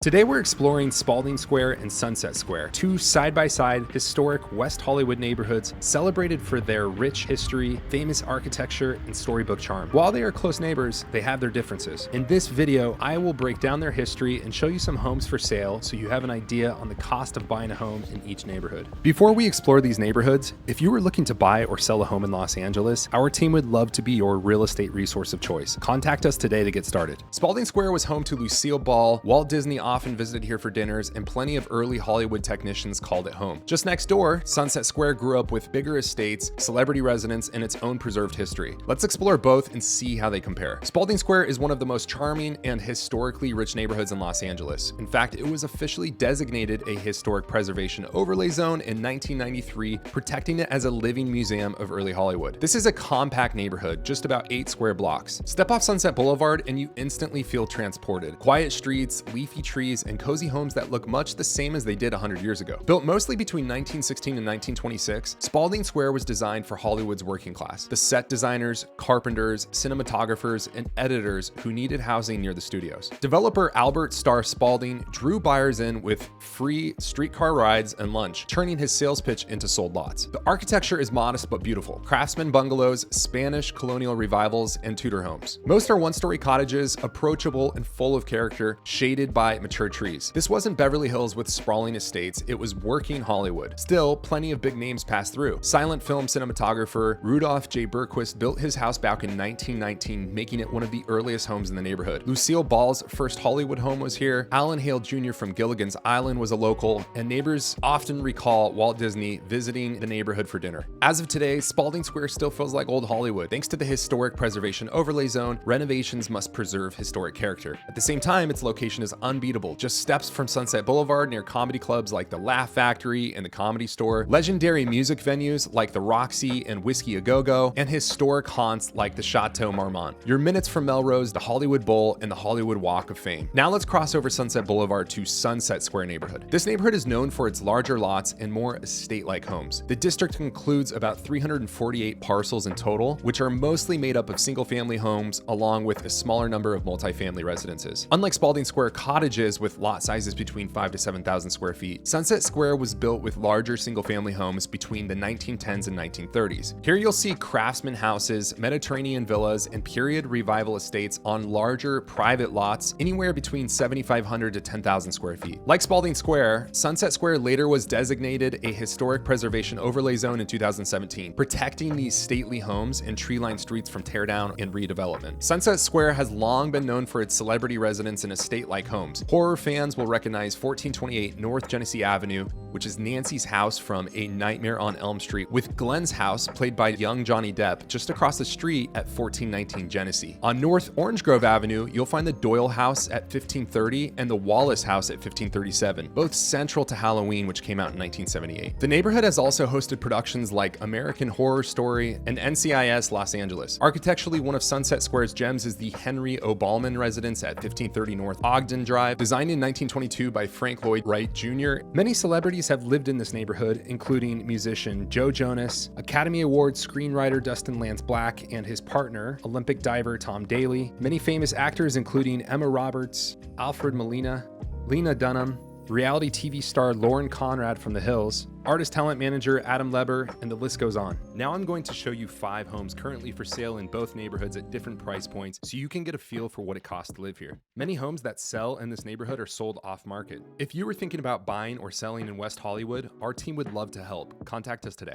Today we're exploring Spaulding Square and Sunset Square, two side-by-side historic West Hollywood neighborhoods celebrated for their rich history, famous architecture, and storybook charm. While they are close neighbors, they have their differences. In this video, I will break down their history and show you some homes for sale so you have an idea on the cost of buying a home in each neighborhood. Before we explore these neighborhoods, if you were looking to buy or sell a home in Los Angeles, our team would love to be your real estate resource of choice. Contact us today to get started. Spaulding Square was home to Lucille Ball, Walt Disney often visited here for dinners, and plenty of early Hollywood technicians called it home. Just next door, Sunset Square grew up with bigger estates, celebrity residence, and its own preserved history. Let's explore both and see how they compare. Spaulding Square is one of the most charming and historically rich neighborhoods in Los Angeles. In fact, it was officially designated a historic preservation overlay zone in 1993, protecting it as a living museum of early Hollywood. This is a compact neighborhood, just about 8 square blocks. Step off Sunset Boulevard and you instantly feel transported. Quiet streets, leafy trees, and cozy homes that look much the same as they did 100 years ago. Built mostly between 1916 and 1926, Spaulding Square was designed for Hollywood's working class. The set designers, carpenters, cinematographers, and editors who needed housing near the studios. Developer Albert Starr Spaulding drew buyers in with free streetcar rides and lunch, turning his sales pitch into sold lots. The architecture is modest but beautiful. Craftsman bungalows, Spanish colonial revivals, and Tudor homes. Most are one-story cottages, approachable and full of character, shaded by mature trees. This wasn't Beverly Hills with sprawling estates, it was working Hollywood. Still, plenty of big names passed through. Silent film cinematographer Rudolph J. Berquist built his house back in 1919, making it one of the earliest homes in the neighborhood. Lucille Ball's first Hollywood home was here. Alan Hale Jr. from Gilligan's Island was a local, and neighbors often recall Walt Disney visiting the neighborhood for dinner. As of today, Spaulding Square still feels like old Hollywood. Thanks to the historic preservation overlay zone, renovations must preserve historic character. At the same time, its location is unbeatable. Just steps from Sunset Boulevard near comedy clubs like the Laugh Factory and the Comedy Store, legendary music venues like the Roxy and Whiskey A Go-Go, and historic haunts like the Chateau Marmont. You're minutes from Melrose, the Hollywood Bowl, and the Hollywood Walk of Fame. Now let's cross over Sunset Boulevard to Sunset Square neighborhood. This neighborhood is known for its larger lots and more estate-like homes. The district includes about 348 parcels in total, which are mostly made up of single-family homes along with a smaller number of multifamily residences. Unlike Spaulding Square cottages with lot sizes between 5,000 to 7,000 square feet, Sunset Square was built with larger single-family homes between the 1910s and 1930s. Here you'll see Craftsman houses, Mediterranean villas, and period revival estates on larger private lots anywhere between 7,500 to 10,000 square feet. Like Spaulding Square, Sunset Square later was designated a historic preservation overlay zone in 2017, protecting these stately homes and tree-lined streets from teardown and redevelopment. Sunset Square has long been known for its celebrity residence and estate-like homes. Horror fans will recognize 1428 North Genesee Avenue, which is Nancy's house from A Nightmare on Elm Street, with Glenn's house, played by young Johnny Depp, just across the street at 1419 Genesee. On North Orange Grove Avenue, you'll find the Doyle house at 1530 and the Wallace house at 1537, both central to Halloween, which came out in 1978. The neighborhood has also hosted productions like American Horror Story and NCIS Los Angeles. Architecturally, one of Sunset Square's gems is the Henry O. Ballman residence at 1530 North Ogden Drive, designed in 1922 by Frank Lloyd Wright Jr. Many celebrities have lived in this neighborhood, including musician Joe Jonas, Academy Award screenwriter Dustin Lance Black and his partner, Olympic diver Tom Daley, many famous actors including Emma Roberts, Alfred Molina, Lena Dunham, reality TV star Lauren Conrad from The Hills, artist talent manager Adam Leber, and the list goes on. Now I'm going to show you 5 homes currently for sale in both neighborhoods at different price points so you can get a feel for what it costs to live here. Many homes that sell in this neighborhood are sold off market. If you were thinking about buying or selling in West Hollywood, our team would love to help. Contact us today.